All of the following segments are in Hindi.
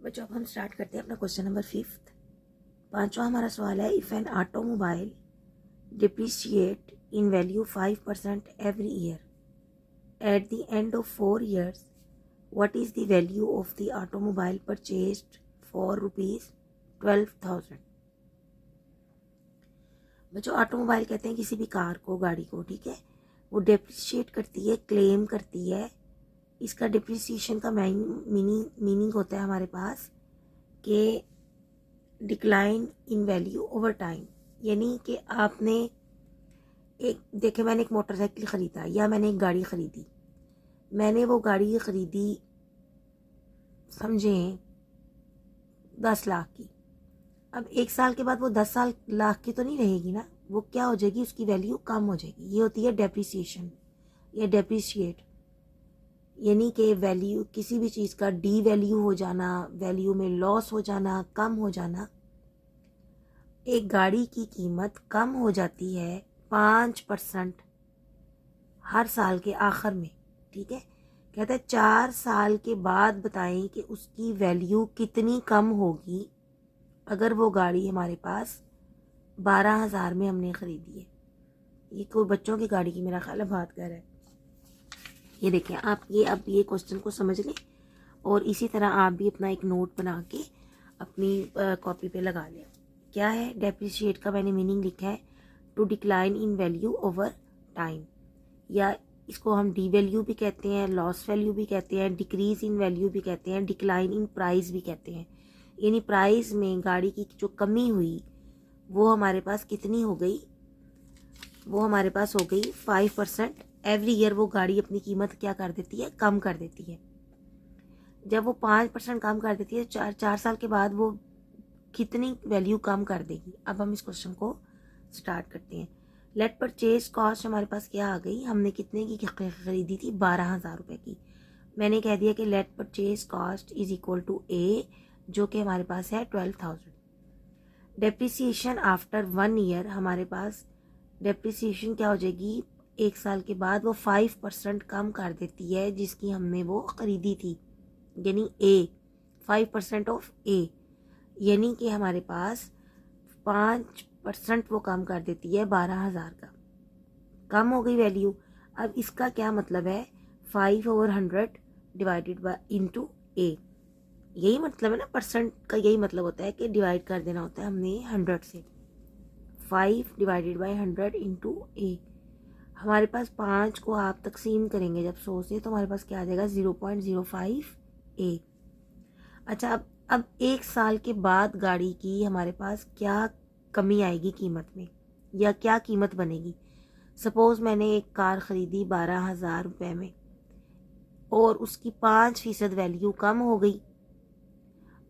बच्चों अब हम स्टार्ट करते हैं अपना क्वेश्चन नंबर 5। पांचवा हमारा सवाल है, if an automobile depreciate in value 5% every year at the end of 4 years what is the value of the automobile purchased for ₹12,000। बच्चों ऑटोमोबाइल कहते हैं किसी भी कार को, गाड़ी को, ठीक है। वो डिप्रिशिएट करती है, क्लेम करती है। इसका डिप्रिसिएशन का मीनिंग होता है हमारे पास कि decline in value over time. यानी कि आपने मैंने एक मोटरसाइकिल ख़रीदा या मैंने एक गाड़ी ख़रीदी, मैंने वो गाड़ी ख़रीदी समझें 10 लाख की। अब 1 साल के बाद वो 10 लाख की तो नहीं रहेगी ना, वो क्या हो जाएगी, उसकी वैल्यू कम हो जाएगी। ये होती है डेप्रिसिएशन या डेप्रिशिएट। यानी कि वैल्यू, किसी भी चीज़ का डी वैल्यू हो जाना, वैल्यू में लॉस हो जाना, कम हो जाना। एक गाड़ी की कीमत कम हो जाती है 5% हर साल के आखिर में, ठीक है। कहते हैं 4 साल के बाद बताएं कि उसकी वैल्यू कितनी कम होगी अगर वो गाड़ी हमारे पास 12,000 में हमने ख़रीदी है। ये कोई बच्चों की गाड़ी की मेरा ख्याल है बात कर रहा है। ये देखिए आप, ये अब ये क्वेश्चन को समझ लें और इसी तरह आप भी अपना एक नोट बना के अपनी कॉपी पे लगा लें। क्या है डेप्रिशिएट का मैंने मीनिंग लिखा है, to decline in value over time, या इसको हम डी वैल्यू भी कहते हैं, लॉस वैल्यू भी कहते हैं, डिक्रीज इन वैल्यू भी कहते हैं, डिक्लाइन इन प्राइस भी कहते हैं। यानी प्राइस में गाड़ी की जो कमी हुई वो हमारे पास कितनी हो गई, वो हमारे पास हो गई 5%। एवरी ईयर वो गाड़ी अपनी कीमत क्या कर देती है, कम कर देती है। जब वो 5% कम कर देती है, चार साल के बाद वो कितनी वैल्यू कम कर देगी। अब हम इस क्वेश्चन को स्टार्ट करते हैं। लेट परचेज कॉस्ट हमारे पास क्या आ गई, हमने कितने की खरीदी थी, 12,000 रुपये की। मैंने कह दिया कि let purchase cost is equal to A, जो कि हमारे पास है 12,000। डेप्रिसिएशन आफ्टर 1 year, हमारे पास डेप्रिसिएशन क्या हो जाएगी, 1 साल के बाद वो 5% कम कर देती है जिसकी हमने वो ख़रीदी थी। यानी ए 5% ऑफ ए, यानी कि हमारे पास 5% वो कम कर देती है 12,000 का, कम हो गई वैल्यू। अब इसका क्या मतलब है, 5/100 डिवाइडेड बाय इंटू ए। यही मतलब है ना, परसेंट का यही मतलब होता है कि डिवाइड कर देना होता है हमने 100 से। 5 डिवाइडेड बाय 100 इंटू ए। हमारे पास 5 को आप तकसीम करेंगे जब 100 से, तो हमारे पास क्या आ जाएगा, 0.05 ए। अच्छा अब 1 साल के बाद गाड़ी की हमारे पास क्या कमी आएगी कीमत में, या क्या कीमत बनेगी। सपोज़ मैंने एक कार ख़रीदी 12,000 रुपये में और उसकी 5% वैल्यू कम हो गई।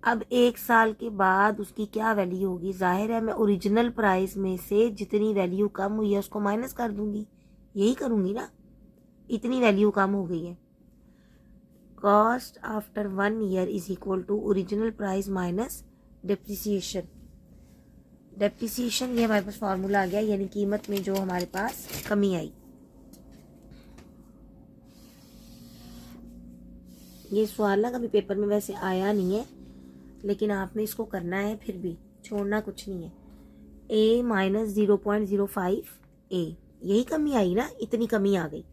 अब 1 साल के बाद उसकी क्या वैल्यू होगी, जाहिर है मैं ओरिजिनल प्राइस में से जितनी वैल्यू कम हुई है उसको माइनस कर दूंगी, यही करूंगी ना। इतनी वैल्यू कम हो गई है। Cost after 1 year is equal to original price minus depreciation. Depreciation ये हमारे पास फार्मूला आ गया, यानी कीमत में जो हमारे पास कमी आई। ये सवाल ना कभी पेपर में वैसे आया नहीं है, लेकिन आपने इसको करना है, फिर भी छोड़ना कुछ नहीं है। a माइनस 0.05 ए, यही कमी आई ना, इतनी कमी आ गई।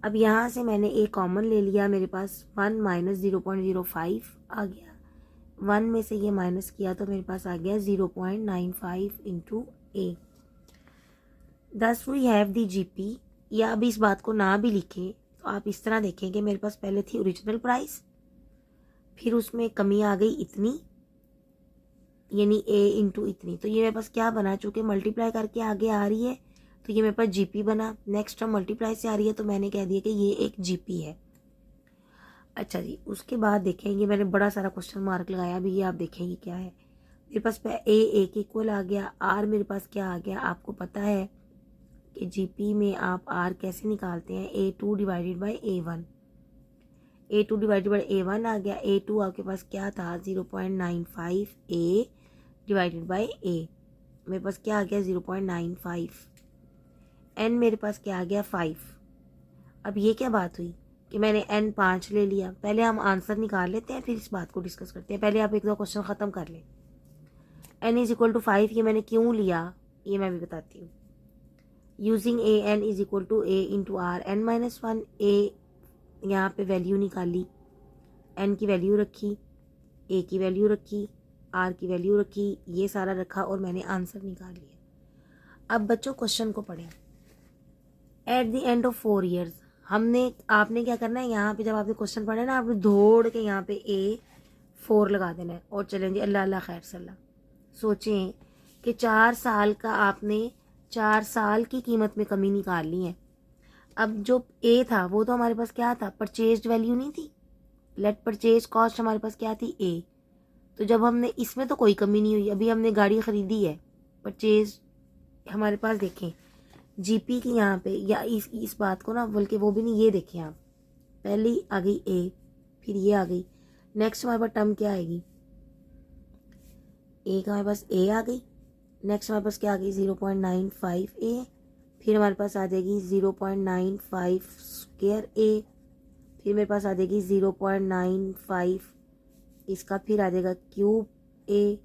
अब यहाँ से मैंने a कॉमन ले लिया, मेरे पास 1 माइनस 0.05 आ गया। 1 में से ये माइनस किया तो मेरे पास आ गया 0.95 इंटू ए। दस वी हैव दी जीपी। या अब इस बात को ना भी लिखें तो आप इस तरह देखें कि मेरे पास पहले थी ओरिजिनल प्राइस, फिर उसमें कमी आ गई इतनी, यानी ए इंटू इतनी। तो ये मेरे पास क्या बना, चूँकि मल्टीप्लाई करके आगे आ रही है तो ये मेरे पास जीपी बना। नेक्स्ट टर्म मल्टीप्लाई से आ रही है तो मैंने कह दिया कि ये एक जीपी है। अच्छा जी, उसके बाद देखेंगे, मैंने बड़ा सारा क्वेश्चन मार्क लगाया, अभी ये आप देखेंगे क्या है। मेरे पास ए के इक्वल आ गया, आर मेरे पास क्या आ गया, आपको पता है कि जीपी में आप आर कैसे निकालते हैं, A2 divided by A1। A2 divided by A1 आ गया। A2 आपके पास क्या था, 0.95 A डिवाइडेड बाई A। मेरे पास क्या आ गया, 0.95। N मेरे पास क्या आ गया, 5। अब ये क्या बात हुई कि मैंने n 5 ले लिया। पहले हम आंसर निकाल लेते हैं, फिर इस बात को डिस्कस करते हैं। पहले आप एक दो क्वेश्चन ख़त्म कर लें। n इज इक्वल टू 5 ये मैंने क्यों लिया ये मैं भी बताती हूँ। Using a n is equal to a into r n minus 1। A यहाँ पे वैल्यू निकाली, n की वैल्यू रखी, a की वैल्यू रखी, r की वैल्यू रखी, ये सारा रखा और मैंने आंसर निकाल लिया। अब बच्चों क्वेश्चन को पढ़ें। At the end of 4 years आपने क्या करना है, यहाँ पे जब आपने क्वेश्चन पढ़े ना, आपने दौड़ के यहाँ पे A4 लगा देना है और चलें जी अल्लाह अल्लाह खैर सल्ला। सोचें कि 4 साल का आपने 4 साल की कीमत में कमी निकाल ली है। अब जो A था वो तो हमारे पास क्या था, परचेज्ड वैल्यू नहीं थी। लेट परचेज कॉस्ट हमारे पास क्या थी, A। तो जब हमने इसमें तो कोई कमी नहीं हुई, अभी हमने गाड़ी ख़रीदी है, परचेज हमारे पास देखें जीपी की यहाँ पे, या इस बात को ना बल्कि वो भी नहीं, ये देखें आप, पहली आ गई ए, फिर ये आ गई, नेक्स्ट हमारे पास टर्म क्या आएगी, ए का हमारे पास ए आ गई, नेक्स्ट हमारे पास क्या आ गई 0.95 ए, फिर हमारे पास आ जाएगी 0.95 स्क्वायर ए, फिर मेरे पास आ जाएगी 0.95 इसका, फिर आ जाएगा क्यूब ए,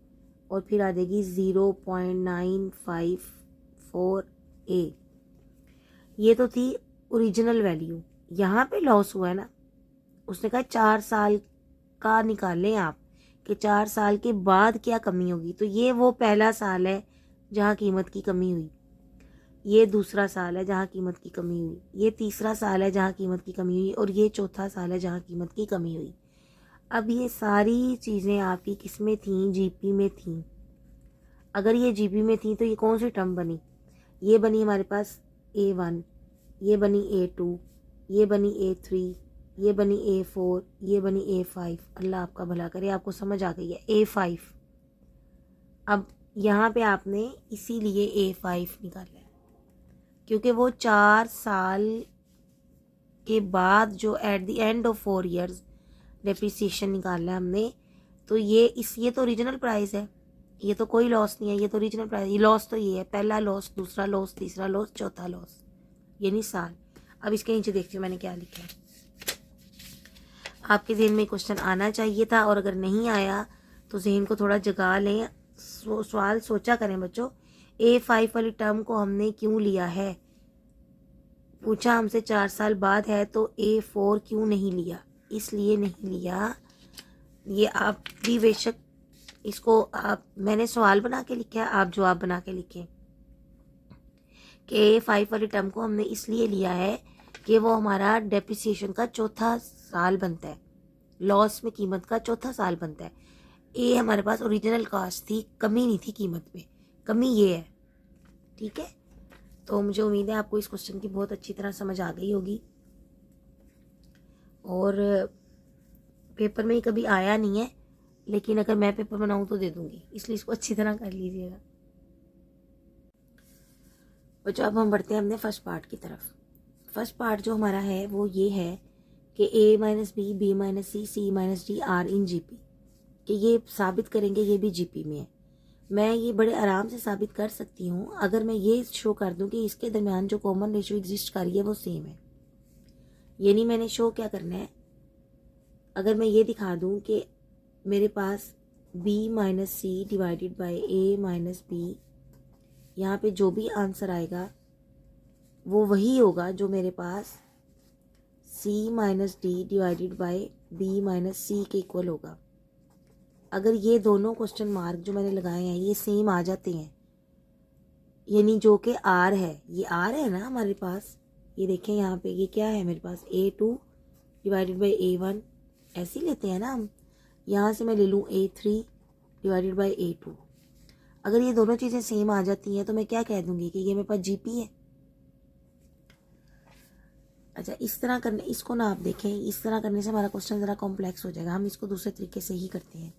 और फिर आ जाएगी 0.954 ए। ये तो थी ओरिजिनल वैल्यू। यहाँ पे लॉस हुआ है ना, उसने कहा 4 साल का निकालें आप कि 4 साल के बाद क्या कमी होगी। तो ये वो पहला साल है जहाँ कीमत की कमी हुई, ये दूसरा साल है जहाँ कीमत की कमी हुई, ये तीसरा साल है जहाँ कीमत की कमी हुई, और ये चौथा साल है जहाँ कीमत की कमी हुई। अब ये सारी चीज़ें आपकी किस में थी, जीपी में थी। अगर ये जीपी में थी तो ये कौन सी टर्म बनी, ये बनी हमारे पास A1, ये बनी A2, ये बनी A3, ये बनी A4, ये बनी A5। अल्लाह आपका भला करे, आपको समझ आ गई है A5। अब यहाँ पे आपने इसीलिए A5 निकाला है क्योंकि वो 4 साल के बाद जो at the end of 4 years depreciation निकाला है हमने। तो ये तो ओरिजिनल प्राइस है, ये तो कोई लॉस नहीं है, ये तो ओरिजिनल प्राइस। ये लॉस तो ये है, पहला लॉस, दूसरा लॉस, तीसरा लॉस, चौथा लॉस, यानी साल। अब इसके नीचे देखती हूँ मैंने क्या लिखा है। आपके जहन में क्वेश्चन आना चाहिए था, और अगर नहीं आया तो जहन को थोड़ा जगा लें, सवाल सोचा करें बच्चों। A5 वाली टर्म को हमने क्यों लिया है, पूछा हमसे 4 साल बाद है तो A4 क्यों नहीं लिया, इसलिए नहीं लिया। ये आप भी बेशक इसको मैंने सवाल बना के लिखा है, आप जवाब बना के लिखें कि A5 वाली टर्म को हमने इसलिए लिया है कि वो हमारा डेप्रिसिएशन का चौथा साल बनता है, लॉस में कीमत का चौथा साल बनता है। ए हमारे पास ओरिजिनल कॉस्ट थी, कमी नहीं थी कीमत में, कमी ये है। ठीक है, तो मुझे उम्मीद है आपको इस क्वेश्चन की बहुत अच्छी तरह समझ आ गई होगी, और पेपर में ही कभी आया नहीं है, लेकिन अगर मैं पेपर बनाऊं तो दे दूंगी, इसलिए इसको अच्छी तरह कर लीजिएगा। बच्चों अब हम बढ़ते हैं अपने फर्स्ट पार्ट की तरफ। फर्स्ट पार्ट जो हमारा है वो ये है कि A minus B, B minus C, C minus D are in GP, कि ये साबित करेंगे ये भी जीपी में है। मैं ये बड़े आराम से साबित कर सकती हूँ अगर मैं ये शो कर दूँ कि इसके दरमियान जो कॉमन रेशियो एग्जिस्ट कर रही है वो सेम है। यानी मैंने शो क्या करना है, अगर मैं ये दिखा दूँ कि मेरे पास B minus C divided by A minus b, यहाँ पे जो भी आंसर आएगा वो वही होगा जो मेरे पास C minus D divided by B minus C के इक्वल होगा। अगर ये दोनों क्वेश्चन मार्क जो मैंने लगाए हैं ये सेम आ जाते हैं, यानी जो कि R है, ये R है ना हमारे पास, ये देखें यहाँ पे ये क्या है मेरे पास A2 डिवाइडेड बाई A1, ऐसे ही लेते हैं ना हम। यहाँ से मैं ले लूँ A3 डिवाइडेड बाई A2। अगर ये दोनों चीज़ें सेम आ जाती हैं तो मैं क्या कह दूँगी कि ये मेरे पास जीपी है। अच्छा, इस तरह करने, इसको ना आप देखें, इस तरह करने से हमारा क्वेश्चन ज़रा कॉम्प्लेक्स हो जाएगा, हम इसको दूसरे तरीके से ही करते हैं।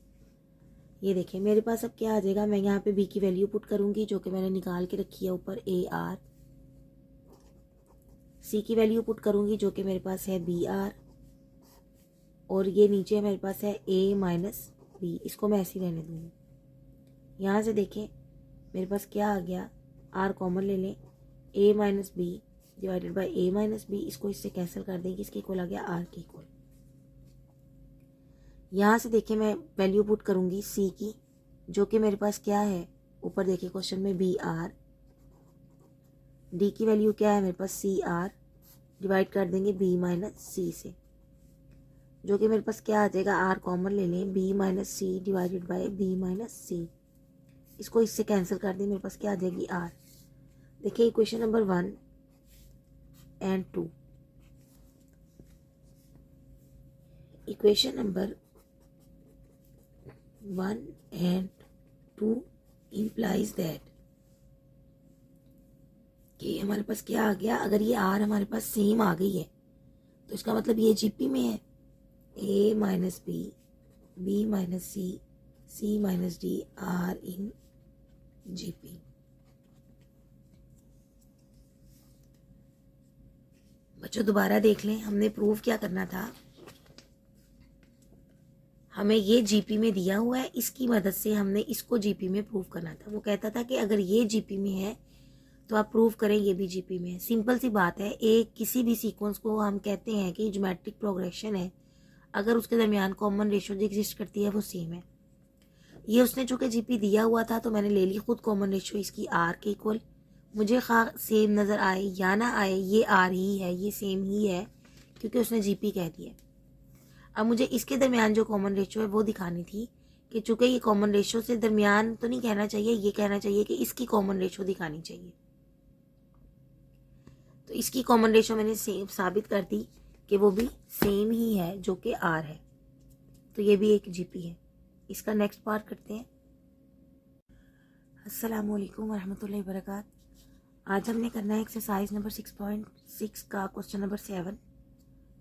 ये देखें मेरे पास अब क्या आ जाएगा, मैं यहाँ पे B की वैल्यू पुट करूँगी जो कि मैंने निकाल के रखी है ऊपर AR, C की वैल्यू पुट करूँगी जो कि मेरे पास है BR, और ये नीचे मेरे पास है A माइनस बी, इसको मैं ऐसे ही रहने दूँगी। यहाँ से देखें मेरे पास क्या आ गया, R कॉमन ले लें, A minus b divided by a minus b, इसको इससे कैंसिल कर देंगे, इसके इक्वल आ गया आर के इक्वल। यहाँ से देखिए मैं वैल्यू पुट करूँगी सी की, जो कि मेरे पास क्या है, ऊपर देखिए क्वेश्चन में बी आर, डी की वैल्यू क्या है मेरे पास सी आर, डिवाइड कर देंगे बी माइनस सी से, जो कि मेरे पास क्या आ जाएगा, आर कॉमन ले लें, B minus C divided by B minus C, इसको इससे कैंसिल कर दें, मेरे पास क्या आ जाएगी आर। देखिए equation number 1 and 2, equation number 1 and 2 implies that कि हमारे पास क्या आ गया, अगर ये आर हमारे पास सेम आ गई है तो इसका मतलब ये जीपी में है, A minus B, B minus C, C minus D are in GP. बच्चों दोबारा देख लें, हमने प्रूव क्या करना था, हमें ये जीपी में दिया हुआ है, इसकी मदद से हमने इसको जीपी में प्रूव करना था। वो कहता था कि अगर ये जीपी में है तो आप प्रूव करें ये भी जीपी में है। सिंपल सी बात है, एक किसी भी सीक्वेंस को हम कहते हैं कि ज्योमेट्रिक प्रोग्रेशन है अगर उसके दरमियान कॉमन रेशियो जो एग्जिस्ट करती है वो सेम है। ये उसने चूँकि जीपी दिया हुआ था तो मैंने ले ली खुद कॉमन रेशियो इसकी आर के इक्वल। मुझे खा सेम नज़र आए या ना आए, ये आर ही है, ये सेम ही है, क्योंकि उसने जीपी कह दिया। अब मुझे इसके दरमियान जो कॉमन रेशियो है वो दिखानी थी कि चूँकि ये कॉमन रेशियो से दरमियान तो नहीं कहना चाहिए, ये कहना चाहिए कि इसकी कॉमन रेशियो दिखानी चाहिए। तो इसकी कॉमन रेशियो मैंने सेम साबित कर दी कि वो भी सेम ही है जो कि आर है, तो ये भी एक जीपी है। इसका नेक्स्ट पार्ट करते हैं। अस्सलाम वालेकुम वरहमतुल्लाहि वबरकात। आज हमने करना है एक्सरसाइज नंबर 6.6 का क्वेश्चन नंबर 7।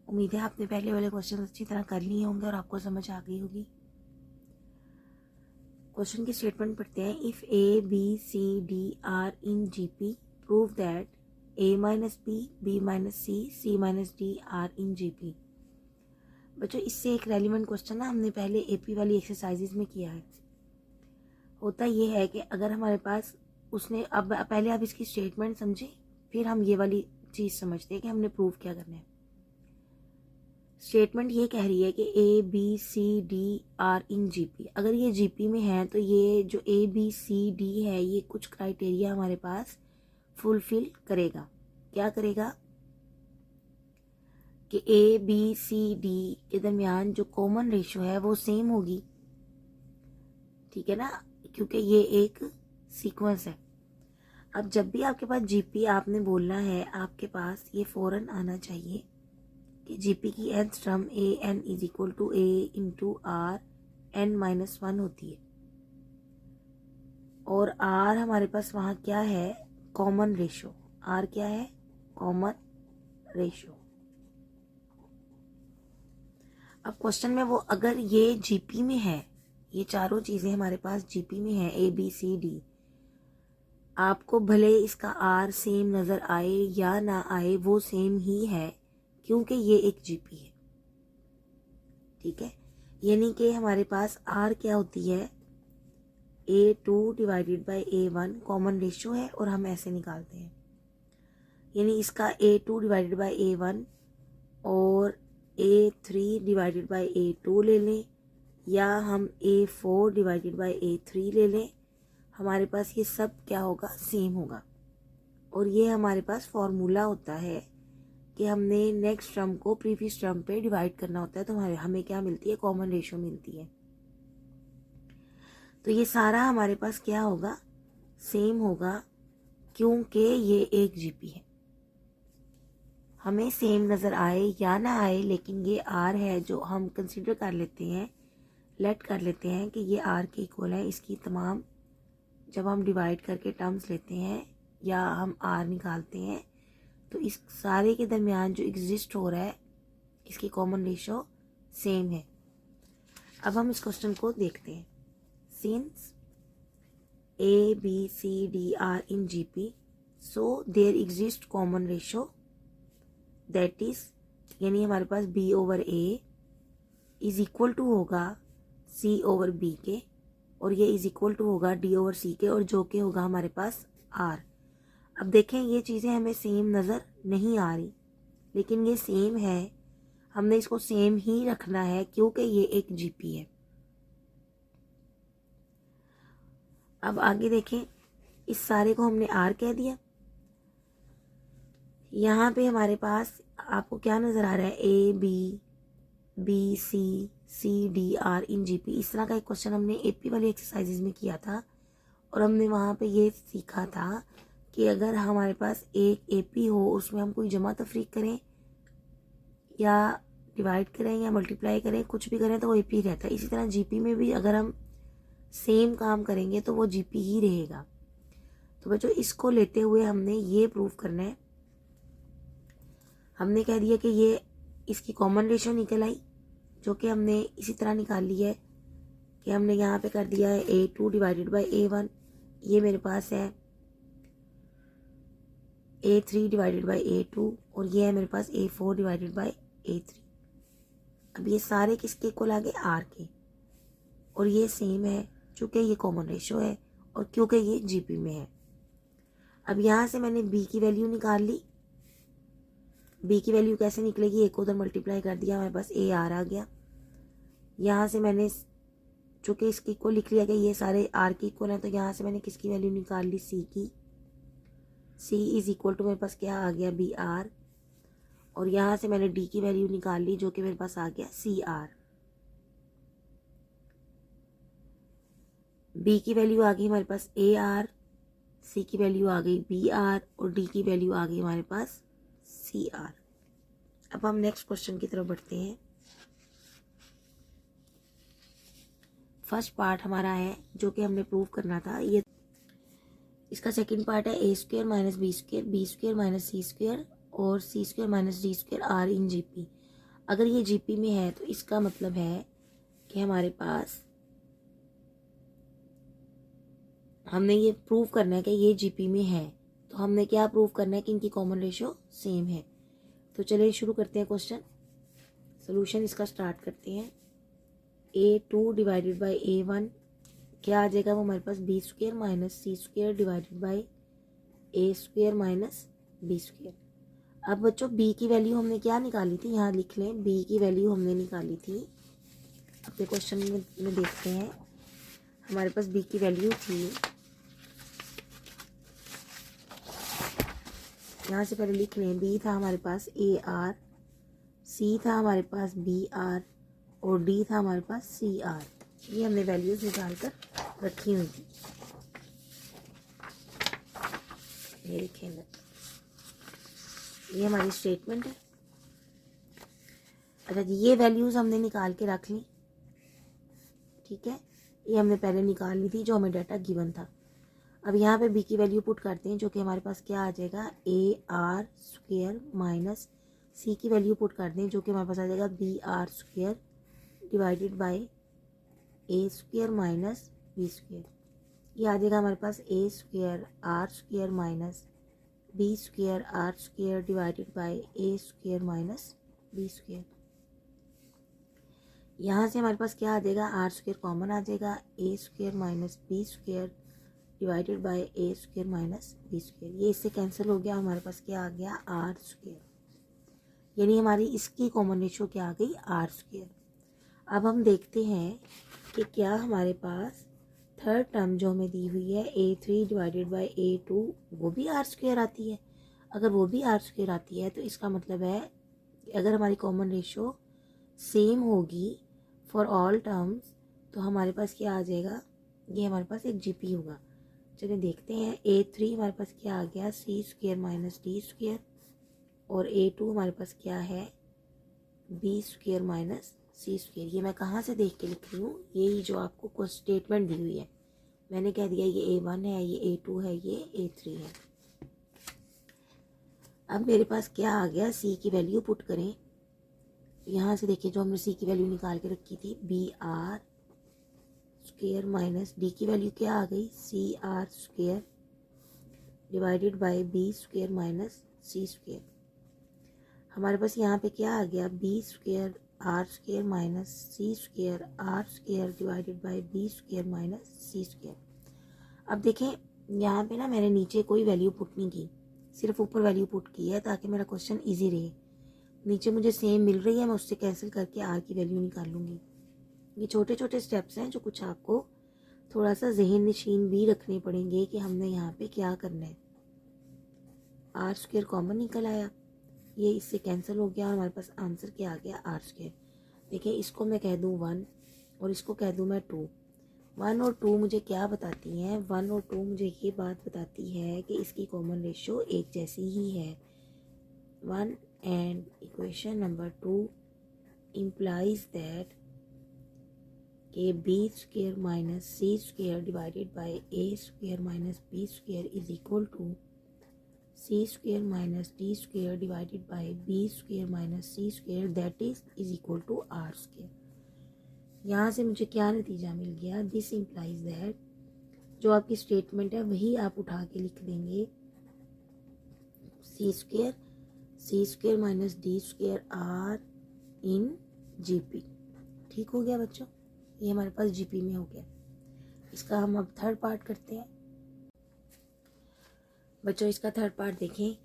उम्मीद है आपने पहले वाले क्वेश्चन अच्छी तरह कर लिए होंगे और आपको समझ आ गई होगी। क्वेश्चन की स्टेटमेंट पढ़ते हैं। If a B C D are in GP prove that a minus B, B minus C, C minus D are in GP. बच्चों इससे एक रेलिवेंट क्वेश्चन ना हमने पहले एपी वाली एक्सरसाइजेज में किया है। होता ये है कि अगर हमारे पास उसने, अब पहले आप इसकी स्टेटमेंट समझें फिर हम ये वाली चीज़ समझते हैं कि हमने प्रूव क्या करना है। स्टेटमेंट ये कह रही है कि a B C D are in GP. अगर ये जीपी में है तो ये जो ए बी सी डी है ये कुछ क्राइटेरिया हमारे पास फुलफिल करेगा। क्या करेगा कि ए बी सी डी के दरमियान जो कॉमन रेशियो है वो सेम होगी, ठीक है ना, क्योंकि ये एक सीक्वेंस है। अब जब भी आपके पास जीपी आपने बोलना है, आपके पास ये फौरन आना चाहिए कि जीपी की nth term a n is equal to a into r n minus 1 होती है, और आर हमारे पास वहाँ क्या है, कॉमन रेशियो। आर क्या है, कॉमन रेशियो। अब क्वेश्चन में वो अगर ये जीपी में है, ये चारों चीज़ें हमारे पास जीपी में है, ए बी सी डी, आपको भले इसका आर सेम नज़र आए या ना आए वो सेम ही है, क्योंकि ये एक जीपी है, ठीक है। यानी कि हमारे पास आर क्या होती है, A2 divided by A1 common ratio है और हम ऐसे निकालते हैं। यानी इसका A2 डिवाइडेड बाय A1 और A3 डिवाइडेड बाय A2 ले लें, या हम A4 डिवाइडेड बाय A3 ले लें, हमारे पास ये सब क्या होगा, सेम होगा। और ये हमारे पास फॉर्मूला होता है कि हमने नेक्स्ट टर्म को प्रीवियस टर्म पे डिवाइड करना होता है, तो हमें क्या मिलती है, कॉमन रेशियो मिलती है। तो ये सारा हमारे पास क्या होगा, सेम होगा, क्योंकि ये एक जीपी है। हमें सेम नज़र आए या ना आए, लेकिन ये आर है जो हम कंसीडर कर लेते हैं, लेट कर लेते हैं कि ये आर के इक्वल है। इसकी तमाम जब हम डिवाइड करके टर्म्स लेते हैं या हम आर निकालते हैं तो इस सारे के दरमियान जो एग्जिस्ट हो रहा है इसकी कॉमन रेशियो सेम है। अब हम इस क्वेश्चन को देखते हैं। Since A B C D are in GP, so there exist common ratio that is, यानी हमारे पास B over A is equal to होगा सी ओवर बी के, और ये इज इक्वल टू होगा डी ओवर सी के, और जो के होगा हमारे पास आर। अब देखें ये चीज़ें हमें सेम नज़र नहीं आ रही, लेकिन ये सेम है, हमने इसको सेम ही रखना है क्योंकि ये एक जीपी है। अब आगे देखें, इस सारे को हमने आर कह दिया। यहाँ पे हमारे पास आपको क्या नज़र आ रहा है, a B C D are in GP. इस तरह का एक क्वेश्चन हमने एपी वाली एक्सरसाइजेज में किया था और हमने वहाँ पे ये सीखा था कि अगर हमारे पास एक एपी हो, उसमें हम कोई जमा तफरीक करें या डिवाइड करें या मल्टीप्लाई करें, कुछ भी करें तो वो एपी रहता है। इसी तरह जीपी में भी अगर हम सेम काम करेंगे तो वो जीपी ही रहेगा। तो बच्चों इसको लेते हुए हमने ये प्रूव करना है। हमने कह दिया कि ये इसकी कॉमन रेशो निकल आई, जो कि हमने इसी तरह निकाल ली है कि हमने यहाँ पे कर दिया है A2 डिवाइडेड बाई A1। ये मेरे पास है A3 डिवाइडेड बाई A2 और ये है मेरे पास A4 डिवाइडेड बाई A3। अब ये सारे किसके इक्वल आ गए, आर के, और ये सेम है चूँकि ये कॉमन रेशो है और क्योंकि ये जीपी में है। अब यहाँ से मैंने बी की वैल्यू निकाल ली। बी की वैल्यू कैसे निकलेगी, एक को उधर मल्टीप्लाई कर दिया, हमारे पास ए आर आ गया। यहाँ से मैंने चूँकि इसकी इक्वल लिख लिया कि ये सारे आर की इक्वल हैं, तो यहाँ से मैंने किसकी वैल्यू निकाल ली, सी की। सी इज इक्वल टू मेरे पास क्या आ गया, बी आर। और यहाँ से मैंने डी की वैल्यू निकाल ली जो कि मेरे पास आ गया सी आर। बी की वैल्यू आ गई हमारे पास ए आर, सी की वैल्यू आ गई बी आर और डी की वैल्यू आ गई हमारे पास सी आर। अब हम नेक्स्ट क्वेश्चन की तरफ बढ़ते हैं। फर्स्ट पार्ट हमारा है जो कि हमने प्रूव करना था। ये इसका सेकंड पार्ट है A square minus B square minus C square और C square minus D square are in GP. अगर ये जीपी में है तो इसका मतलब है कि हमारे पास, हमने ये प्रूव करना है कि ये जीपी में है, तो हमने क्या प्रूव करना है कि इनकी कॉमन रेशो सेम है। तो चलिए शुरू करते हैं क्वेश्चन, सोल्यूशन इसका स्टार्ट करते हैं। A2 डिवाइडेड बाई A1 क्या आ जाएगा, वो हमारे पास B square minus C square divided by A square minus B square. अब बच्चों बी की वैल्यू हमने क्या निकाली थी, यहाँ लिख लें, बी की वैल्यू हमने निकाली थी। अपने क्वेश्चन में देखते हैं, हमारे पास बी की वैल्यू थी, यहाँ से पहले लिख लें, बी था हमारे पास ए आर, सी था हमारे पास बी आर और डी था हमारे पास सी आर। ये हमने वैल्यूज निकाल कर रखी हुई थी। ये लिखें, ये हमारी स्टेटमेंट है। अच्छा जी, ये वैल्यूज हमने निकाल के रख ली, ठीक है, ये हमने पहले निकाल ली थी जो हमें डाटा गिवन था। अब यहाँ पे बी की वैल्यू पुट करते हैं जो कि हमारे पास क्या आ जाएगा, ए आर स्क्वायर माइनस सी की वैल्यू पुट कर दें जो कि हमारे पास आ जाएगा B r square divided by A square minus B square. ये आ जाएगा हमारे पास A square r square minus B square r square divided by A square minus B square. यहाँ से हमारे पास क्या आ जाएगा, आर स्क्वायर कॉमन आ जाएगा, A square minus B square divided by A square minus B square. ये इससे कैंसिल हो गया, हमारे पास क्या आ गया, आर स्क्वायर, यानी हमारी इसकी कॉमन रेशो क्या आ गई, आर स्क्वायर। अब हम देखते हैं कि क्या हमारे पास थर्ड टर्म जो हमें दी हुई है A3 डिवाइडेड बाई A2 वो भी आर स्क्वायर आती है। अगर वो भी आर स्क्वायर आती है तो इसका मतलब है कि अगर हमारी कॉमन रेशो सेम होगी फॉर ऑल टर्म्स तो हमारे पास क्या आ जाएगा, ये हमारे पास एक जीपी होगा। चलिए देखते हैं, A3 हमारे पास क्या आ गया, सी स्क्वायर माइनस डी स्क्वायर और A2 हमारे पास क्या है, बी स्क्वायर माइनस सी स्क्वायर। ये मैं कहाँ से देख के लिख रही हूँ, यही जो आपको कुछ स्टेटमेंट दी हुई है, मैंने कह दिया ये A1 है, ये A2 है, ये A3 है। अब मेरे पास क्या आ गया, सी की वैल्यू पुट करें। यहाँ से देखिए जो हमने सी की वैल्यू निकाल के रखी थी, b r square minus d की वैल्यू क्या आ गई, c r square divided by b square minus C square. हमारे पास यहाँ पे क्या आ गया, b square r square minus C square r square divided by b square minus C square. अब देखें यहाँ पे ना मैंने नीचे कोई वैल्यू पुट नहीं की, सिर्फ ऊपर वैल्यू पुट की है ताकि मेरा क्वेश्चन इजी रहे। नीचे मुझे सेम मिल रही है, मैं उससे कैंसिल करके आर की वैल्यू निकाल लूँगी। ये छोटे छोटे स्टेप्स हैं जो कुछ आपको थोड़ा सा जहन नशीन भी रखने पड़ेंगे कि हमने यहाँ पे क्या करना है। आर स्क्वायर कॉमन निकल आया, ये इससे कैंसिल हो गया और हमारे पास आंसर क्या आ गया, आर स्क्वायर। देखिए इसको मैं कह दूँ 1 और इसको कह दूँ मैं 2। 1 और 2 मुझे क्या बताती हैं, 1 और 2 मुझे ये बात बताती है कि इसकी कॉमन रेशियो एक जैसी ही है। 1 and equation number 2 implies that कि b square minus C square divided by A square minus B square is equal to c square minus D square divided by B square minus C square that is equal to r square. यहाँ से मुझे क्या नतीजा मिल गया, दिस इम्प्लाइज दैट जो आपकी स्टेटमेंट है वही आप उठा के लिख देंगे, C square minus D square are in GP. ठीक हो गया बच्चों, ये हमारे पास जीपी में हो गया। इसका हम अब थर्ड पार्ट करते हैं। बच्चों इसका थर्ड पार्ट देखें,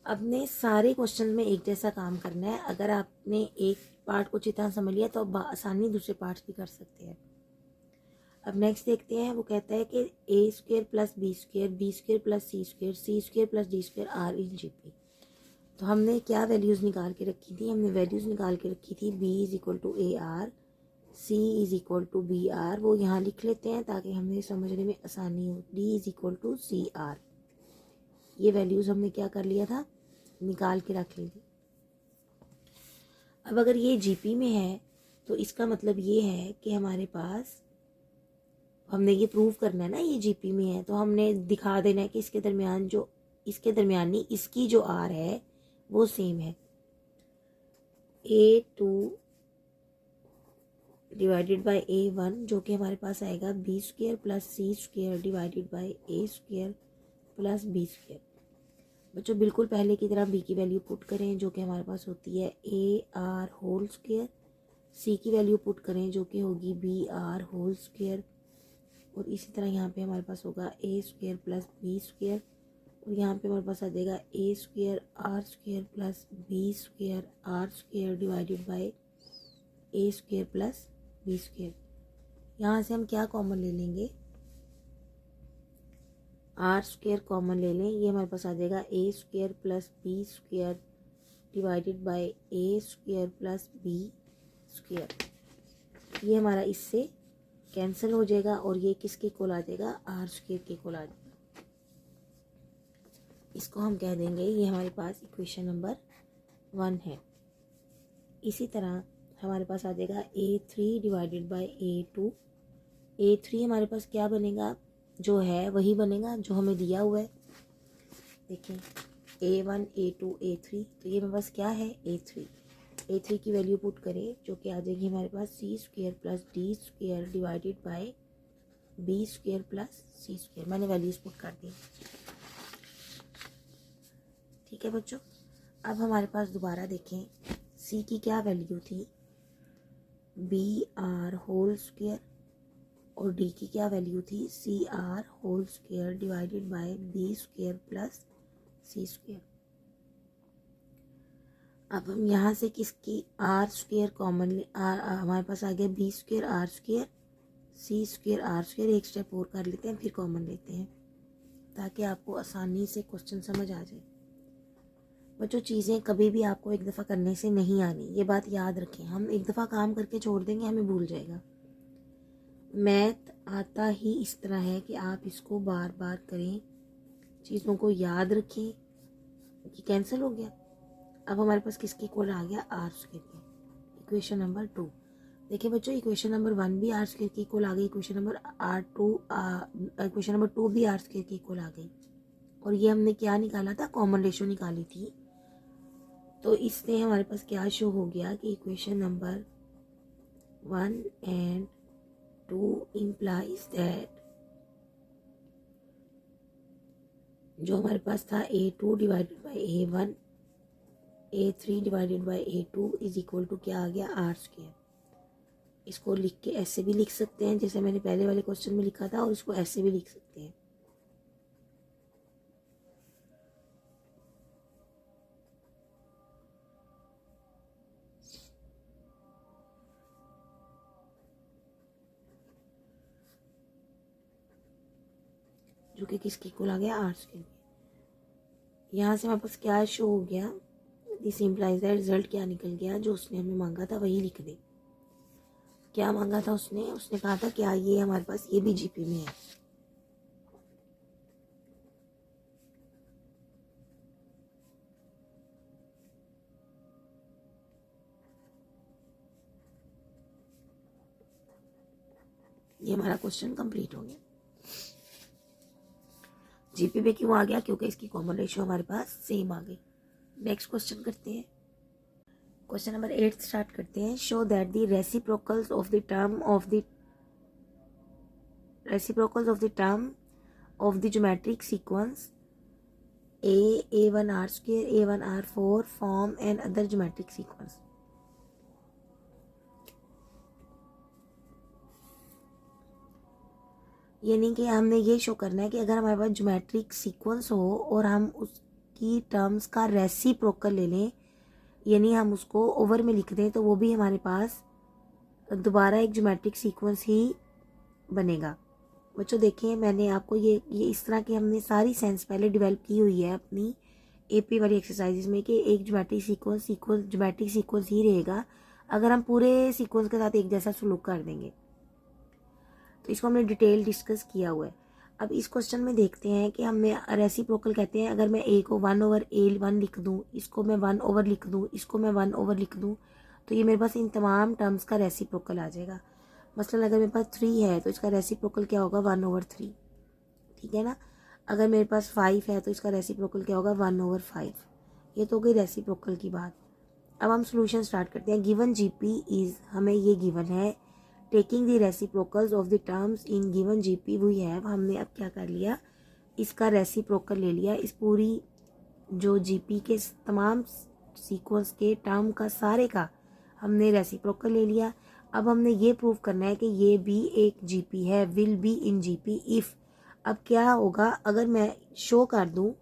अपने सारे क्वेश्चन में एक जैसा काम करना है। अगर आपने एक पार्ट को अच्छी तरह समझ लिया तो आप आसानी दूसरे पार्ट्स भी कर सकते हैं। अब नेक्स्ट देखते हैं, वो कहता है कि A square plus B square plus C square plus D square are in GP. तो हमने क्या वैल्यूज़ निकाल के रखी थी, हमने वैल्यूज़ निकाल के रखी थी b is equal to a r, c is equal to b r. वो यहाँ लिख लेते हैं ताकि हमें समझने में आसानी हो। D is equal to c r, ये वैल्यूज़ हमने क्या कर लिया था, निकाल के रख ली थी। अब अगर ये जीपी में है तो इसका मतलब ये है कि हमारे पास, हमने ये प्रूव करना है ना ये जीपी में है, तो हमने दिखा देना है कि इसके दरमियान जो, इसके दरमियानी इसकी जो आर है वो सेम है। A2 डिवाइडेड बाय A1 जो कि हमारे पास आएगा b square plus C square divided by A square plus B square. बच्चों बिल्कुल पहले की तरह बी की वैल्यू पुट करें जो कि हमारे पास होती है ए आर होल स्क्वायर, सी की वैल्यू पुट करें जो कि होगी बी आर होल स्क्वायर, और इसी तरह यहाँ पे हमारे पास होगा A square plus B square, और यहाँ पे हमारे पास आ जाएगा A square plus B square r square divided by A square plus B square. यहाँ से हम क्या कॉमन ले लेंगे, आर स्क्वायर कॉमन ले लें, ये हमारे पास आ जाएगा A square plus B square divided by A square plus B square. ये हमारा इससे कैंसिल हो जाएगा और ये किसके इक्वल आ जाएगा, आर स्क्वायर के इक्वल आ जाएगा। इसको हम कह देंगे ये हमारे पास इक्वेशन नंबर 1 है। इसी तरह हमारे पास आ जाएगा A3 divided by A2। A3 हमारे पास क्या बनेगा, जो है वही बनेगा जो हमें दिया हुआ है। देखें A1 A2 A3, तो ये हमारे पास क्या है A3 की वैल्यू पुट करें जो कि आ जाएगी हमारे पास C square plus D square divided by B square plus C square. मैंने वैल्यूज पुट कर दी। ठीक है बच्चों, अब हमारे पास दोबारा देखें सी की क्या वैल्यू थी, बी आर होल स्क्वायर, और डी की क्या वैल्यू थी, c r whole square divided by B square plus C square. अब हम यहाँ से किसकी आर स्क्वायर कॉमन, हमारे पास आ गया b square r square, c square r square. एक स्टेप और कर लेते हैं फिर कॉमन लेते हैं ताकि आपको आसानी से क्वेश्चन समझ आ जाए। बच्चों चीज़ें कभी भी आपको एक दफ़ा करने से नहीं आनी, ये बात याद रखें। हम एक दफ़ा काम करके छोड़ देंगे, हमें भूल जाएगा। मैथ आता ही इस तरह है कि आप इसको बार बार करें, चीज़ों को याद रखें। ये कैंसिल हो गया। अब हमारे पास किसके इक्वल आ गया, आर स्क्वायर के, इक्वेशन नंबर 2। देखिए बच्चों इक्वेशन नंबर 1 भी आर स्क्वायर के इक्वल आ गई, इक्वेशन नंबर 2 भी आर स्क्वायर के इक्वल आ गई। और ये हमने क्या निकाला था, कॉमन रेशो निकाली थी। तो इससे हमारे पास क्या शो हो गया कि equation number 1 and 2 implies that जो हमारे पास था A2 divided by A1, A3 divided by A2 is equal to क्या आ गया, आर स्क्वायर। इसको लिख के ऐसे भी लिख सकते हैं जैसे मैंने पहले वाले क्वेश्चन में लिखा था, और इसको ऐसे भी लिख सकते हैं। जो कि किसके इक्वल आ गया, आर स्क्वायर के। यहाँ से हमारे पास क्या शो हो गया, दिस इम्प्लाइज दैट रिजल्ट क्या निकल गया, जो उसने हमें मांगा था वही लिख दे। क्या मांगा था उसने कहा था क्या ये हमारे पास ये भी जीपी में है। ये हमारा क्वेश्चन कंप्लीट हो गया। जीपी पे क्यों आ गया, क्योंकि इसकी कॉमन रेशियो हमारे पास सेम आ गई। नेक्स्ट क्वेश्चन करते हैं, क्वेश्चन नंबर 8 स्टार्ट करते हैं। Show that the reciprocals of the term of the geometric sequence a1 r square a1 r4 form an other geometric sequence। यानी कि हमने ये शो करना है कि अगर हमारे पास ज्योमेट्रिक सीक्वेंस हो और हम उसकी टर्म्स का रेसिप्रोकल ले लें, यानी हम उसको ओवर में लिख दें, तो वो भी हमारे पास दोबारा एक ज्योमेट्रिक सीक्वेंस ही बनेगा। बच्चों देखिए, मैंने आपको ये इस तरह की हमने सारी सेंस पहले डेवलप की हुई है अपनी एपी वाली एक्सरसाइजेज में कि एक ज्योमेट्रिक सीक्वेंस ज्योमेट्रिक सीक्वेंस ही रहेगा अगर हम पूरे सीक्वेंस के साथ एक जैसा सलूक कर देंगे। तो इसको हमने डिटेल डिस्कस किया हुआ है। अब इस क्वेश्चन में देखते हैं कि हमें रेसिप्रोकल कहते हैं। अगर मैं ए को 1/A1 लिख दूँ, इसको मैं 1 ओवर लिख दूँ, इसको मैं 1 ओवर लिख दूँ, तो ये मेरे पास इन तमाम टर्म्स का रेसिप्रोकल आ जाएगा। मसलन अगर मेरे पास 3 है तो इसका रेसिप्रोकल क्या होगा, 1/3। ठीक है ना। अगर मेरे पास 5 है तो इसका रेसिप्रोकल क्या होगा, 1/5। ये तो हो गई रेसिप्रोकल की बात। अब हम सोल्यूशन स्टार्ट करते हैं। गिवन जीपी इज, हमें ये गिवन है, taking the reciprocals of the terms in given GP we have. हमने अब क्या कर लिया, इसका रेसिप्रोकल ले लिया। इस पूरी जो जीपी के तमाम सीक्वेंस के टर्म का सारे का हमने रेसिप्रोकल ले लिया। अब हमने ये प्रूव करना है कि ये भी एक जीपी है, will be in GP if. अब क्या होगा, अगर मैं शो कर दूं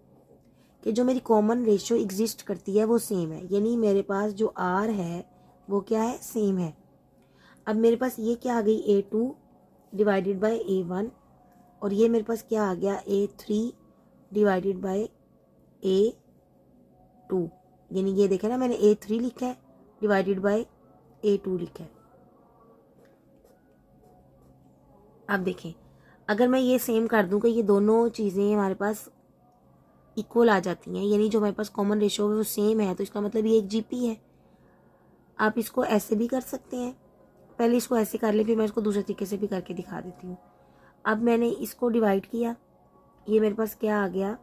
कि जो मेरी कॉमन रेशियो एग्जिस्ट करती है वो सेम है, यानी मेरे पास जो आर है वो क्या है, सेम है। अब मेरे पास ये क्या आ गई, A2 डिवाइडेड बाय A1, और ये मेरे पास क्या आ गया, A3 डिवाइडेड बाय A2। यानी ये देखें ना, मैंने A3 लिखा है डिवाइडेड बाय A2 लिखा है। अब देखें, अगर मैं ये सेम कर दूं कि ये दोनों चीज़ें हमारे पास इक्वल आ जाती हैं, यानी जो हमारे पास कॉमन रेशियो है वो सेम है, तो इसका मतलब ये एक जीपी है। आप इसको ऐसे भी कर सकते हैं, पहले इसको ऐसे कर ले, फिर मैं इसको दूसरे तरीके से भी करके दिखा देती हूँ। अब मैंने इसको डिवाइड किया, ये मेरे पास क्या आ गया,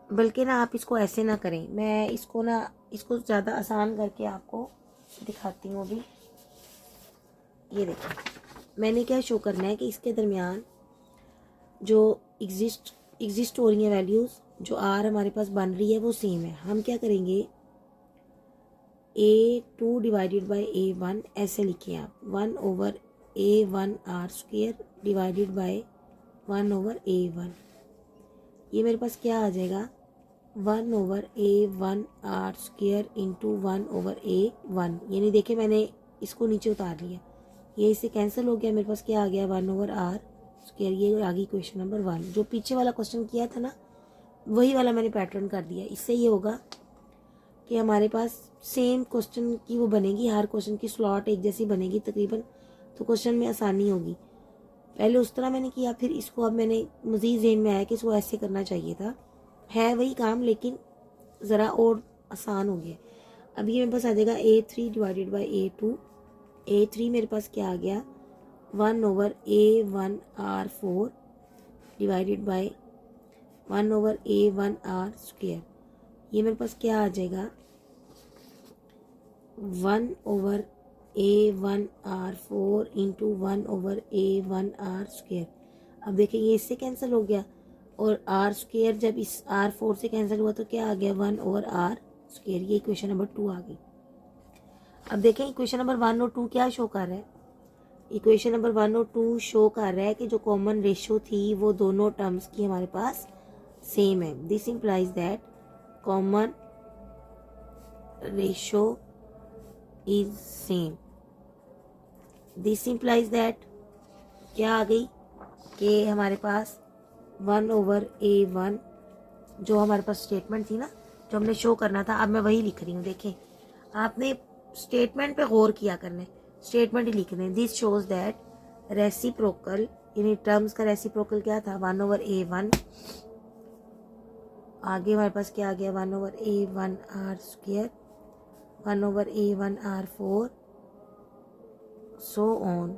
बल्कि ना आप इसको ऐसे ना करें, मैं इसको ज़्यादा आसान करके आपको दिखाती हूँ अभी। ये देखिए, मैंने क्या शो करना है कि इसके दरमियान जो एग्जिस्ट हो रही हैं वैल्यूज़, जो आर हमारे पास बन रही है वो सेम है। हम क्या करेंगे, A2 डिवाइडेड बाय A1 ऐसे लिखिए आप, 1/A1 are square divided bye 1/A1। ये मेरे पास क्या आ जाएगा, 1/A1 are square into 1/A1। यानी देखिए मैंने इसको नीचे उतार लिया, ये इससे कैंसिल हो गया, मेरे पास क्या आ गया, 1/R स्क्वायर। ये आ गई क्वेश्चन नंबर 1। जो पीछे वाला क्वेश्चन किया था ना, वही वाला मैंने पैटर्न कर दिया। इससे ये होगा कि हमारे पास सेम क्वेश्चन की वो बनेगी, हर क्वेश्चन की स्लॉट एक जैसी बनेगी तकरीबन, तो क्वेश्चन में आसानी होगी। पहले उस तरह मैंने किया, फिर इसको अब मैंने मज़ीद ज़हन में आया कि इसको ऐसे करना चाहिए था, है वही काम लेकिन ज़रा और आसान हो गया। अब ये मेरे पास आ जाएगा A3 divided by A2। A3 मेरे पास क्या आ गया, 1/A1 R4 divided by 1/A1 R square. ये मेरे पास क्या आ जाएगा, 1/A1 R4 into 1/A1 R square. अब देखिए ये इससे कैंसिल हो गया, और R स्क्वायर जब इस R4 से कैंसिल हुआ तो क्या आ गया, 1/R स्क्वायर। ये इक्वेशन नंबर 2 आ गई। अब देखें इक्वेशन नंबर 1 और 2 क्या शो कर रहा है, इक्वेशन नंबर 1 और 2 शो कर रहा है कि जो कॉमन रेशियो थी वो दोनों टर्म्स की हमारे पास सेम है। This implies that common ratio is same. This implies that क्या आ गई कि हमारे पास 1/A1 जो हमारे पास स्टेटमेंट थी ना, जो हमने शो करना था, अब मैं वही लिख रही हूँ। देखें, आपने स्टेटमेंट पे गौर किया करने, स्टेटमेंट ही लिखने। दिस शोज दैट रेसिप्रोकल, यानी टर्म्स का रेसिप्रोकल क्या था, 1/A1। आगे हमारे पास क्या आ गया, 1/A1R², 1/A1R4, so on,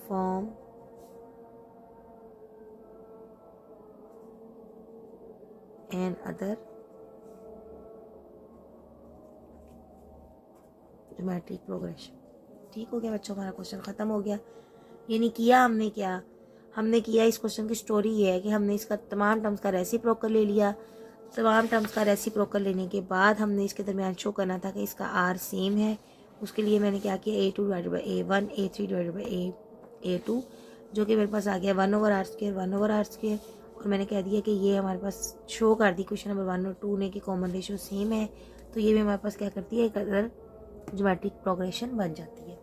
form and other geometric progression. ठीक हो गया बच्चों, हमारा क्वेश्चन ख़त्म हो गया। यानी किया हमने क्या, हमने किया, इस क्वेश्चन की स्टोरी ये है कि हमने इसका तमाम टर्म्स का रेसिप्रोकल ले लिया। तमाम टर्म्स का रेसिप्रोकल लेने के बाद हमने इसके दरमियान शो करना था कि इसका आर सेम है। उसके लिए मैंने क्या किया, A2/A1, A3/A2, जो कि मेरे पास आ गया 1/R², 1/R²। और मैंने कह दिया कि ये हमारे पास शो कर दी क्वेश्चन नंबर 1 और 2 ने कि कॉमन रेशियो सेम है, तो ये भी हमारे पास क्या करती है, एक अदर ज्योमेट्रिक प्रोग्रेशन बन जाती है।